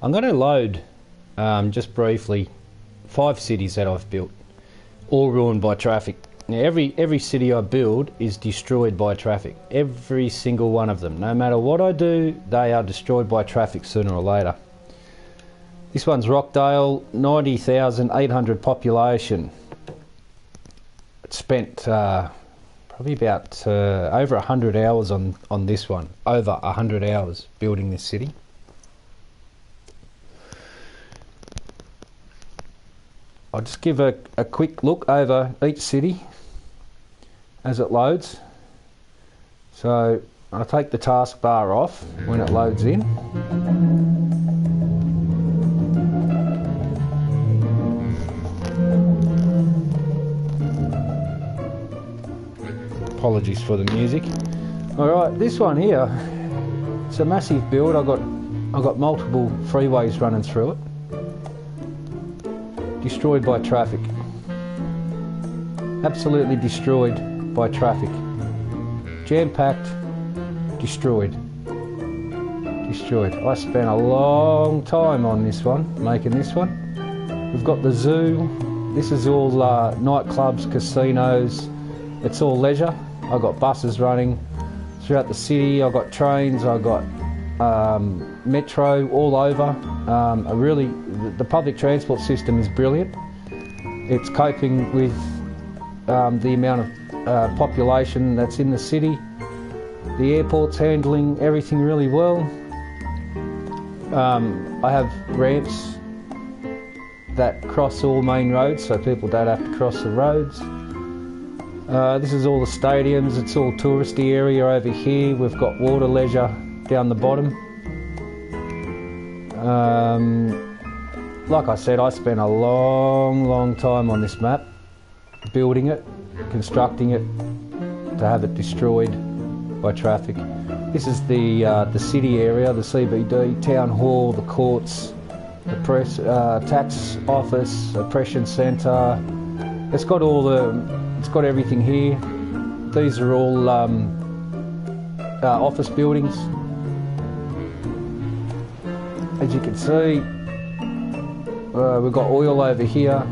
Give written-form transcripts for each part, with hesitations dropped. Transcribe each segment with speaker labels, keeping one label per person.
Speaker 1: I'm going to load, just briefly, 5 cities that I've built, all ruined by traffic. Now every city I build is destroyed by traffic. Every single one of them. No matter what I do, they are destroyed by traffic sooner or later. This one's Rockdale, 90,800 population. It spent probably about over 100 hours on this one. Over 100 hours building this city. I'll just give a quick look over each city as it loads. So I'll take the taskbar off when it loads in. Apologies for the music. Alright, this one here, it's a massive build. I've got multiple freeways running through it. Destroyed by traffic. Absolutely destroyed by traffic. Jam-packed, destroyed. Destroyed. I spent a long time on this one, making this one. We've got the zoo. This is all nightclubs, casinos. It's all leisure. I've got buses running throughout the city. I've got trains. I've got metro all over. The public transport system is brilliant. It's coping with the amount of population that's in the city. The airport's handling everything really well. I have ramps that cross all main roads so people don't have to cross the roads. This is all the stadiums. It's all touristy area over here. We've got water leisure down the bottom. Like I said, I spent a long time on this map, building it, constructing it, to have it destroyed by traffic. This is the city area, the CBD, town hall, the courts, the press, tax office, oppression centre. It's got everything here. These are all office buildings. As you can see, we've got oil over here.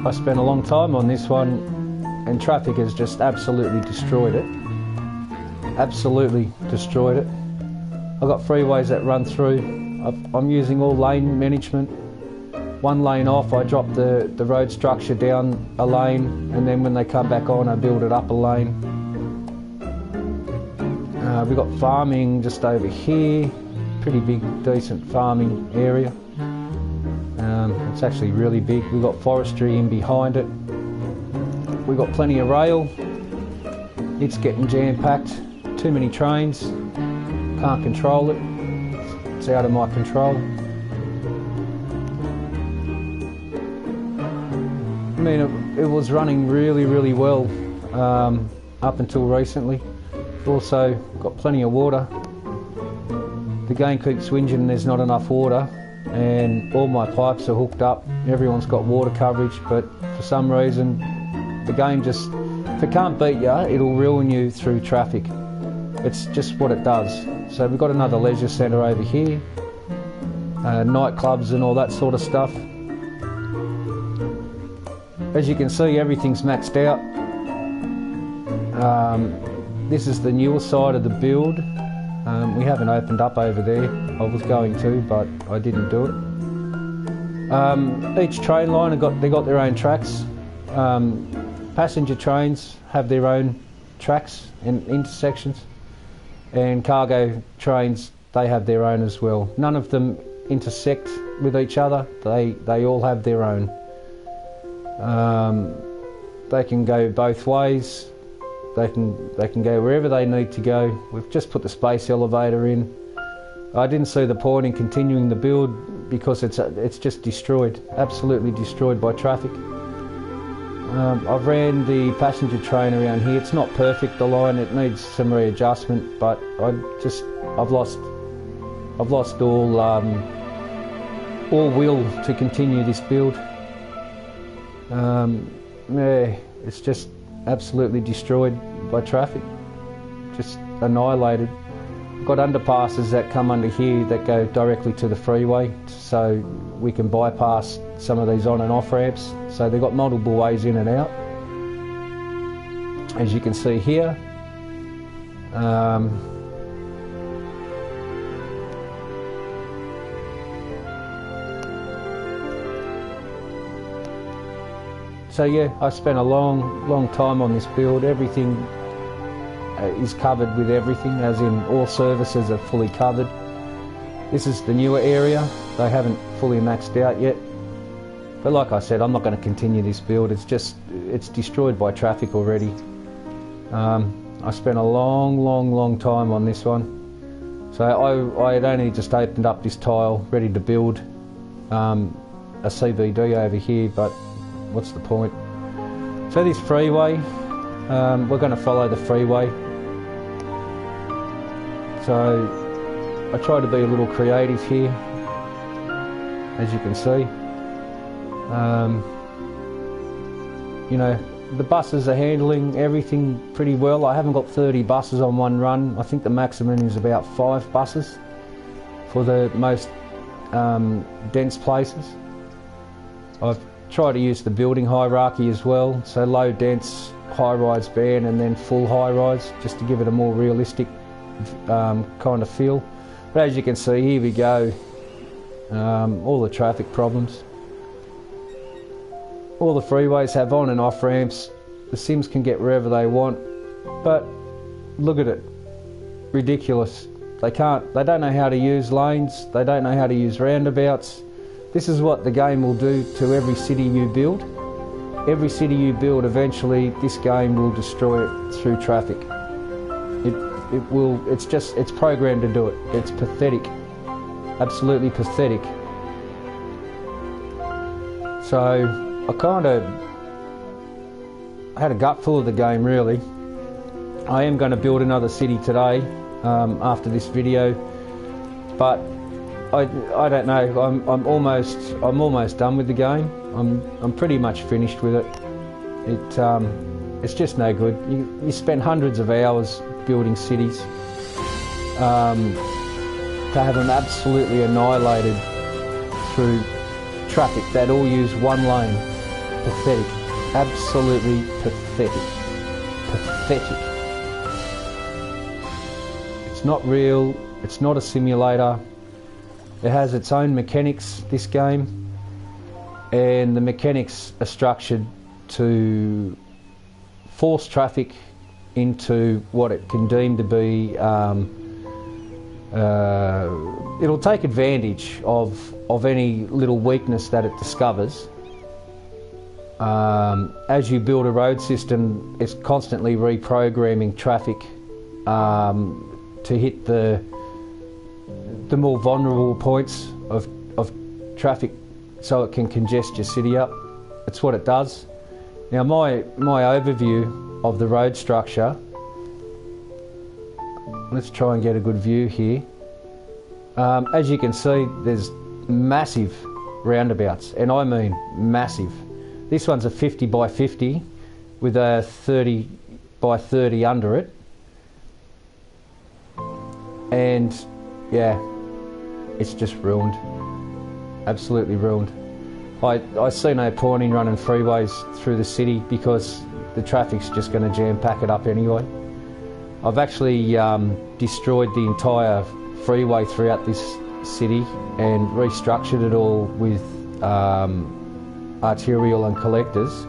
Speaker 1: I spent a long time on this one and traffic has just absolutely destroyed it. Absolutely destroyed it. I've got freeways that run through. I'm using all lane management. One lane off, I drop the road structure down a lane, and then when they come back on, I build it up a lane. We've got farming just over here. Pretty big, decent farming area. It's actually really big. We've got forestry in behind it. We've got plenty of rail. It's getting jam-packed. Too many trains. Can't control it. It's out of my control. I mean, it was running really well up until recently. Also got plenty of water. The game keeps whinging and there's not enough water, and all my pipes are hooked up. Everyone's got water coverage, but for some reason the game just, if it can't beat you, it'll ruin you through traffic. It's just what it does. So we've got another leisure centre over here, nightclubs and all that sort of stuff. As you can see, everything's maxed out. This is the newer side of the build. We haven't opened up over there. I was going to, but I didn't do it. Each train line, they got their own tracks. Passenger trains have their own tracks and intersections, and cargo trains, they have their own as well. None of them intersect with each other. They all have their own. They can go both ways. They can go wherever they need to go. We've just put the space elevator in. I didn't see the point in continuing the build because it's just destroyed, absolutely destroyed by traffic. I've ran the passenger train around here. It's not perfect, the line, it needs some readjustment, but I've lost all will to continue this build. Yeah, it's just absolutely destroyed by traffic, just annihilated. got underpasses that come under here that go directly to the freeway, so we can bypass some of these on and off ramps. So they've got multiple ways in and out. As you can see here, so yeah, I spent a long time on this build. Everything is covered with everything, as in all services are fully covered. This is the newer area. They haven't fully maxed out yet. But like I said, I'm not going to continue this build. It's destroyed by traffic already. I spent a long time on this one. So I had only just opened up this tile, ready to build a CBD over here, but what's the point? So this freeway, we're going to follow the freeway. So I try to be a little creative here, as you can see. You know, the buses are handling everything pretty well. I haven't got 30 buses on one run. I think the maximum is about 5 buses for the most dense places. I've tried to use the building hierarchy as well, so low dense, high rise band, and then full high rise, just to give it a more realistic kind of feel. But as you can see, here we go, all the traffic problems. All the freeways have on and off ramps. The Sims can get wherever they want, but look at it, ridiculous. They don't know how to use lanes, they don't know how to use roundabouts. This is what the game will do to every city you build. Every city you build, eventually this game will destroy it through traffic. It's programmed to do it. It's pathetic, absolutely pathetic. So I had a gutful of the game, really. I am going to build another city today after this video, but I don't know. I'm almost done with the game. I'm pretty much finished with it. It's just no good. You spend hundreds of hours building cities to have them absolutely annihilated through traffic that all use one lane. Pathetic. Absolutely pathetic. Pathetic. It's not real. It's not a simulator. It has its own mechanics, this game, and the mechanics are structured to force traffic into what it can deem to be. It'll take advantage of any little weakness that it discovers. As you build a road system, it's constantly reprogramming traffic to hit the more vulnerable points of traffic, so it can congest your city up. That's what it does. Now my overview of the road structure, let's try and get a good view here. As you can see, there's massive roundabouts, and I mean massive. This one's a 50 by 50 with a 30 by 30 under it. And yeah, it's just ruined. Absolutely ruined. I see no point in running freeways through the city because the traffic's just going to jam pack it up anyway. I've actually destroyed the entire freeway throughout this city and restructured it all with arterial and collectors,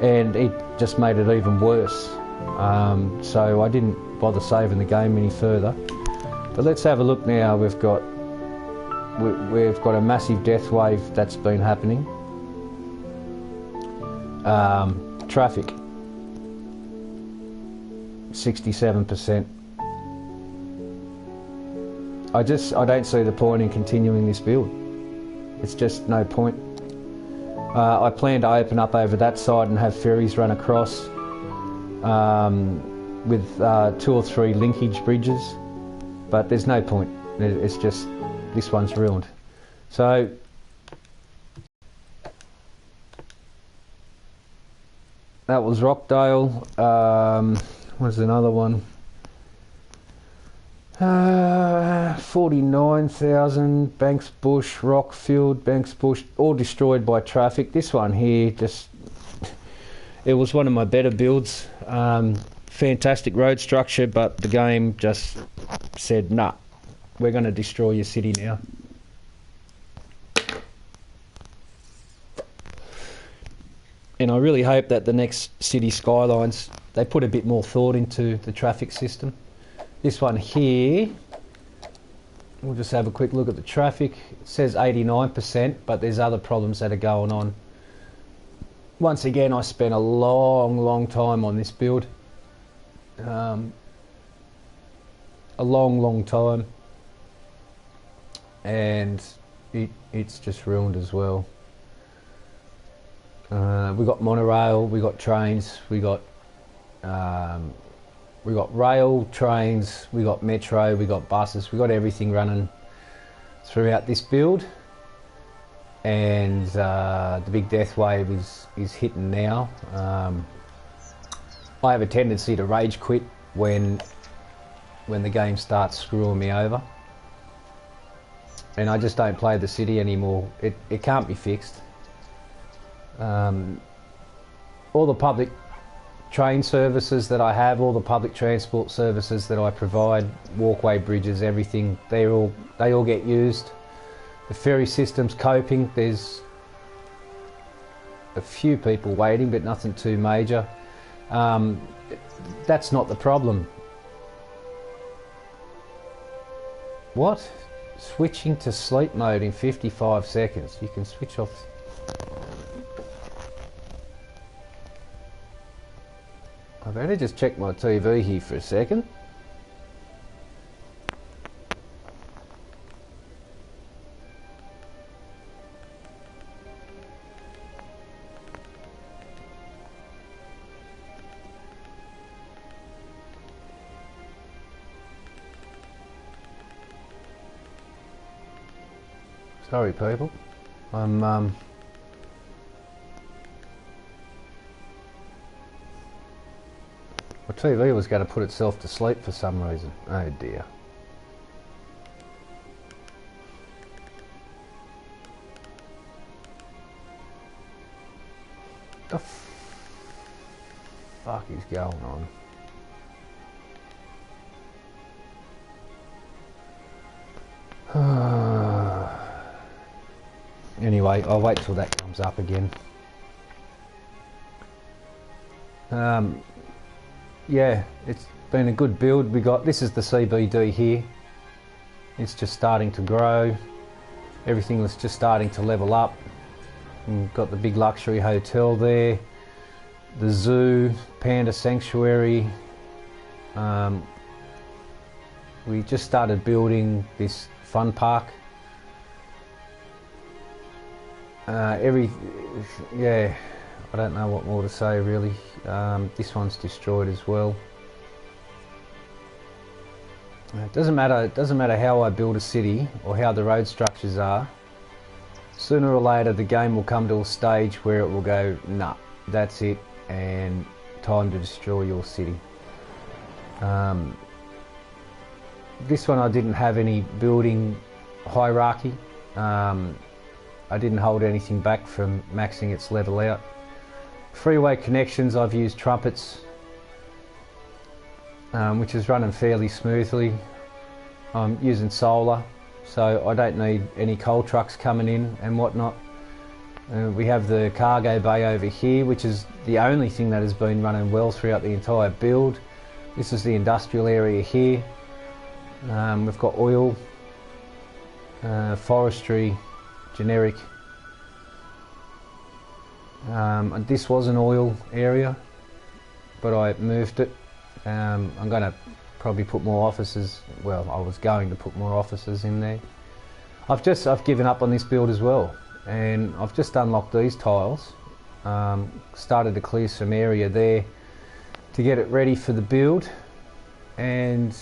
Speaker 1: and it just made it even worse. So I didn't bother saving the game any further. But let's have a look now. We've got a massive death wave that's been happening. Traffic 67%. I don't see the point in continuing this build. It's just no point. I plan to open up over that side and have ferries run across with 2 or 3 linkage bridges, but there's no point. It's just, this one's ruined. So that was Rockdale. What's another one? 49,000, Banks Bush, Rockfield, Banks Bush, all destroyed by traffic. This one here, just, it was one of my better builds. Fantastic road structure, but the game just said, nah, we're going to destroy your city now. And I really hope that the next city Skylines, they put a bit more thought into the traffic system. This one here, we'll just have a quick look at the traffic. It says 89%, but there's other problems that are going on. Once again, I spent a long time on this build. A long time. And it's just ruined as well. We got monorail, we got trains, we got rail, trains, we got metro, we got buses, we got everything running throughout this build. And the big death wave is hitting now. I have a tendency to rage quit when the game starts screwing me over. And I just don't play the city anymore. It can't be fixed. All the public train services that I have, all the public transport services that I provide, walkway, bridges, everything, they all get used. The ferry system's coping. There's a few people waiting, but nothing too major. That's not the problem. What? Switching to sleep mode in 55 seconds. You can switch off. I better just check my TV here for a second. Sorry people, my TV was going to put itself to sleep for some reason. Oh dear. The fuck is going on? Anyway, I'll wait till that comes up again. Yeah, it's been a good build. This is the CBD here. It's just starting to grow. Everything was just starting to level up. We've got the big luxury hotel there, the zoo, panda sanctuary. We just started building this fun park. Yeah, I don't know what more to say really. This one's destroyed as well. It doesn't matter how I build a city or how the road structures are. Sooner or later the game will come to a stage where it will go, nah, that's it, and time to destroy your city. This one I didn't have any building hierarchy. I didn't hold anything back from maxing its level out. Freeway connections, I've used trumpets, which is running fairly smoothly. I'm using solar, so I don't need any coal trucks coming in and whatnot. We have the cargo bay over here, which is the only thing that has been running well throughout the entire build. This is the industrial area here. We've got oil, forestry, generic. And this was an oil area, but I moved it. I'm going to probably put more offices. Well, I was going to put more offices in there. I've given up on this build as well, and I've just unlocked these tiles. Started to clear some area there to get it ready for the build, and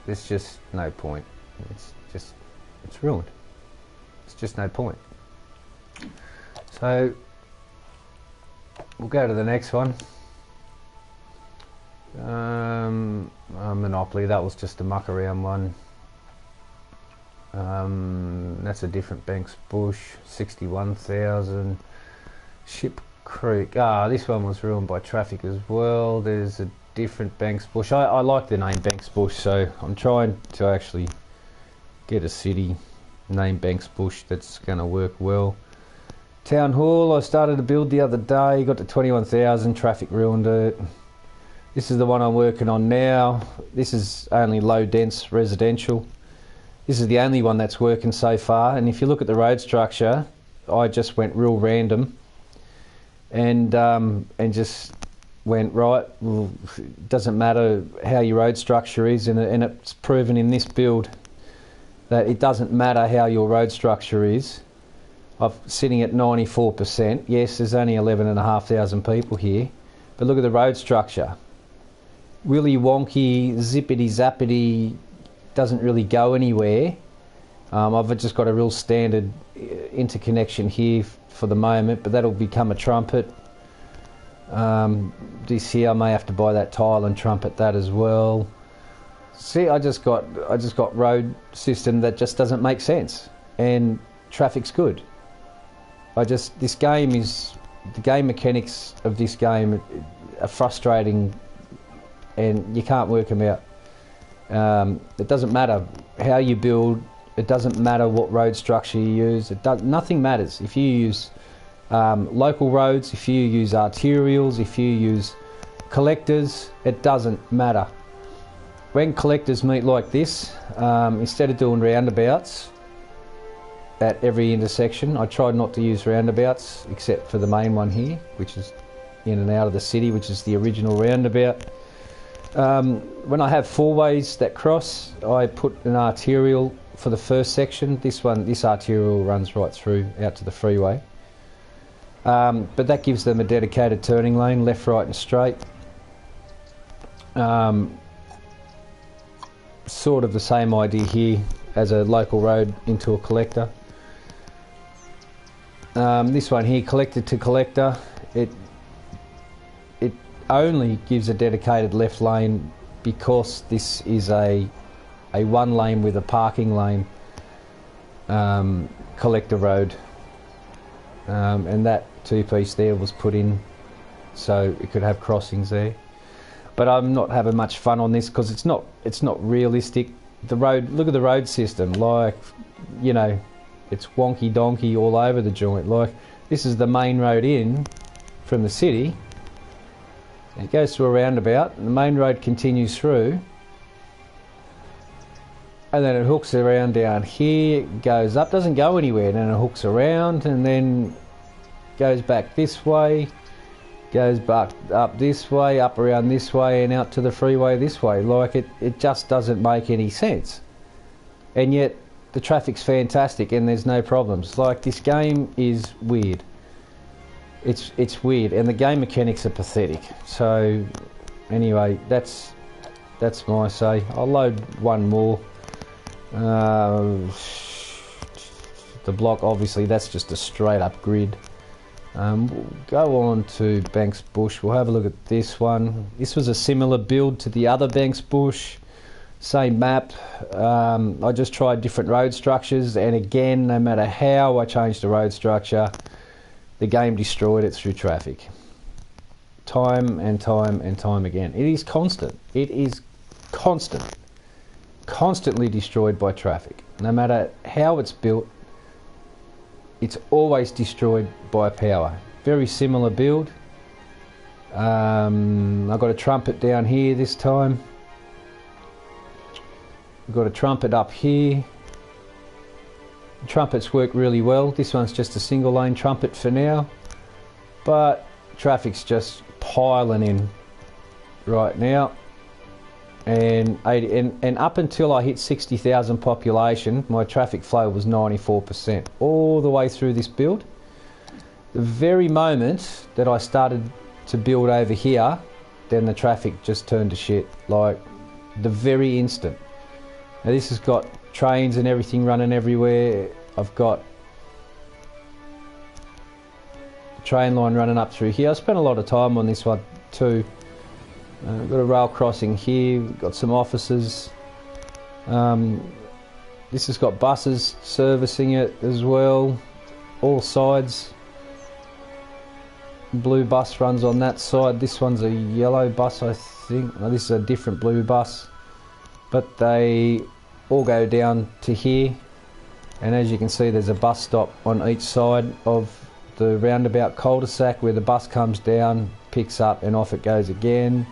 Speaker 1: there's just no point. It's ruined. It's just no point. So we'll go to the next one. Monopoly, that was just a muck around one. That's a different Banks Bush, 61,000. Ship Creek. This one was ruined by traffic as well. There's a different Banks Bush. I like the name Banks Bush, so I'm trying to actually get a city named Banks Bush that's going to work well. Town Hall, I started to build the other day, got to 21,000, traffic ruined it. This is the one I'm working on now. This is only low dense residential. This is the only one that's working so far, and if you look at the road structure, I just went real random and just went, right, well, it doesn't matter how your road structure is, and it's proven in this build that it doesn't matter how your road structure is. I'm sitting at 94%. Yes, there's only 11,500 people here, but look at the road structure. Willy wonky, zippity zappity, doesn't really go anywhere. I've just got a real standard interconnection here for the moment, but that'll become a trumpet. This here, I may have to buy that tile and trumpet that as well. See, I just got road system that just doesn't make sense, and traffic's good. The game mechanics of this game are frustrating, and you can't work them out. It doesn't matter how you build. It doesn't matter what road structure you use. Nothing matters. If you use local roads, if you use arterials, if you use collectors, it doesn't matter. When collectors meet like this, instead of doing roundabouts at every intersection, I tried not to use roundabouts except for the main one here, which is in and out of the city, which is the original roundabout. When I have four ways that cross, I put an arterial for the first section. This arterial runs right through out to the freeway. But that gives them a dedicated turning lane, left, right and straight. Sort of the same idea here as a local road into a collector. This one here, collector to collector, it only gives a dedicated left lane because this is a one lane with a parking lane collector road, and that two-piece there was put in so it could have crossings there. But I'm not having much fun on this because it's not realistic. The road, look at the road system, like, you know, it's wonky donkey all over the joint. Like, this is the main road in from the city. It goes through a roundabout, and the main road continues through, and then it hooks around down here, goes up, doesn't go anywhere, and then it hooks around, and then goes back this way, goes back up this way, up around this way, and out to the freeway this way. Like, it just doesn't make any sense. And yet the traffic's fantastic and there's no problems. Like, this game is weird. It's weird, and the game mechanics are pathetic. So anyway, that's my say. I'll load one more. The block, obviously, that's just a straight up grid. We'll go on to Banks Bush. We'll have a look at this one. This was a similar build to the other Banks Bush. Same map. I just tried different road structures, and again, no matter how I changed the road structure, the game destroyed it through traffic. Time and time and time again. It is constant. It is constant. Constantly destroyed by traffic. No matter how it's built, it's always destroyed by power. Very similar build. I've got a trumpet down here this time. I've got a trumpet up here. Trumpets work really well. This one's just a single lane trumpet for now, but traffic's just piling in right now. And up until I hit 60,000 population, my traffic flow was 94% all the way through this build. The very moment that I started to build over here, then the traffic just turned to shit. Like, the very instant. Now this has got trains and everything running everywhere. I've got a train line running up through here. I spent a lot of time on this one too. Got a rail crossing here, got some offices. This has got buses servicing it as well, all sides. Blue bus runs on that side. This one's a yellow bus, I think. No, this is a different blue bus, but they all go down to here, and as you can see there's a bus stop on each side of the roundabout cul-de-sac where the bus comes down, picks up, and off it goes again.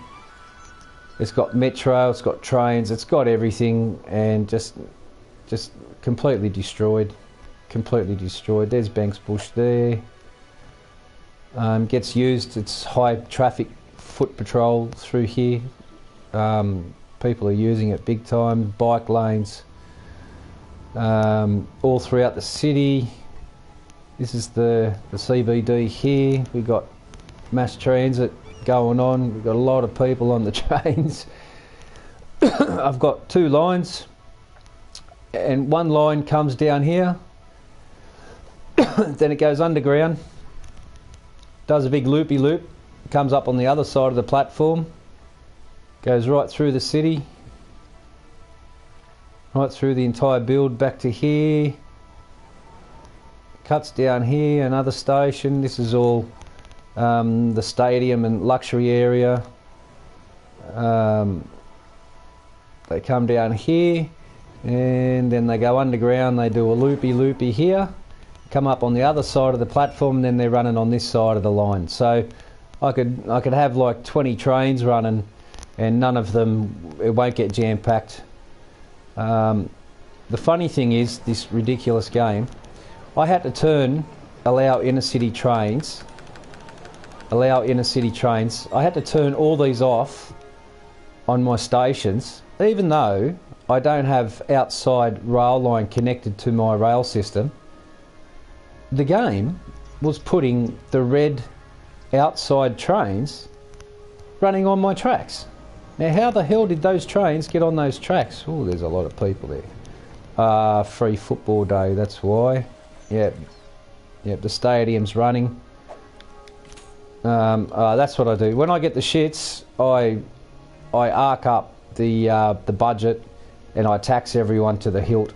Speaker 1: It's got metro, it's got trains, it's got everything, and just completely destroyed. There's Banks Bush there. Gets used, it's high traffic foot patrol through here. People are using it big time. Bike lanes all throughout the city. This is the CBD here. We've got mass transit going on. We've got a lot of people on the trains. I've got two lines, and one line comes down here, then it goes underground, does a big loopy loop, comes up on the other side of the platform, goes right through the city, right through the entire build back to here, cuts down here, another station. This is all the stadium and luxury area. They come down here and then they go underground. They do a loopy here, come up on the other side of the platform, and then they're running on this side of the line. So I could have like 20 trains running, and none of them, it won't get jam-packed. The funny thing is, this ridiculous game, I had to allow inner city trains. I had to turn all these off on my stations, even though I don't have outside rail line connected to my rail system. The game was putting the red outside trains running on my tracks. Now how the hell did those trains get on those tracks? Oh, there's a lot of people there. Free football day, that's why. Yep, the stadium's running. That's what I do. When I get the shits, I arc up the budget and I tax everyone to the hilt.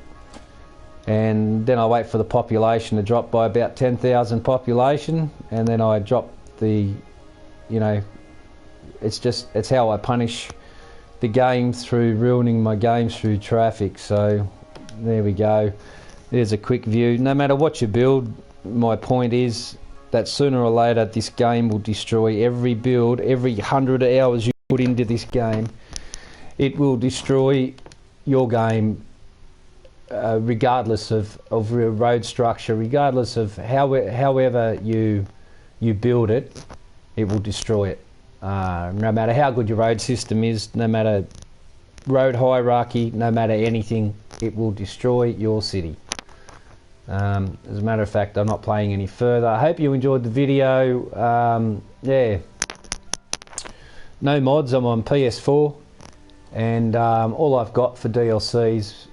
Speaker 1: And then I wait for the population to drop by about 10,000 population, and then I drop the, it's how I punish the game through ruining my games through traffic. So there we go. There's a quick view. No matter what you build, my point is that sooner or later this game will destroy every build, every 100 hours you put into this game. It will destroy your game. Regardless of road structure, regardless of however you build it, it will destroy it. No matter how good your road system is, no matter road hierarchy, no matter anything, it will destroy your city. As a matter of fact, I'm not playing any further. I hope you enjoyed the video. Yeah, no mods. I'm on PS4, and all I've got for DLCs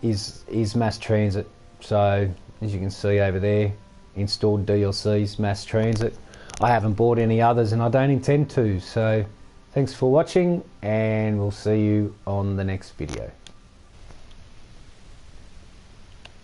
Speaker 1: is mass transit. So as you can see over there, installed DLCs, mass transit. I haven't bought any others and I don't intend to. So thanks for watching, and we'll see you on the next video.